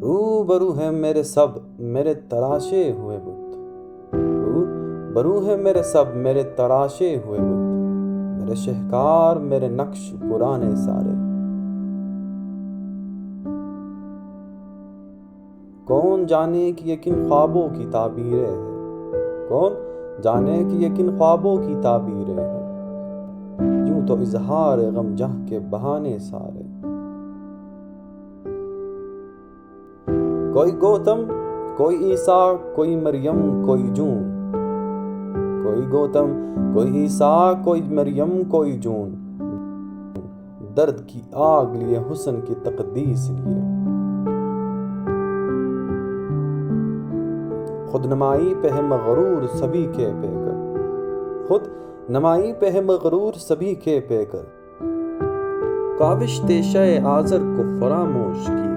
روبرو ہے میرے سب میرے تراشے ہوئے بت، روبرو ہے میرے سب میرے تراشے ہوئے بت، میرے شہکار میرے نقش پرانے سارے۔ کون جانے کہ یہ کن خوابوں کی تعبیریں ہیں، کون جانے کہ یہ کن خوابوں کی تعبیریں ہیں، یوں تو اظہار غم جہ کے بہانے سارے۔ کوئی گوتم کوئی عیسیٰ کوئی مریم کوئی جون، کوئی گوتم کوئی عیسیٰ کوئی مریم کوئی جون، درد کی آگ لیے حسن کی تقدیس لیے۔ خود نمائی پہ ہے مغرور سبھی کے پے کر، خود نمائی پہ ہے مغرور سبھی کے پے کر، کاوش تیشہ آزر کو فراموش کیا۔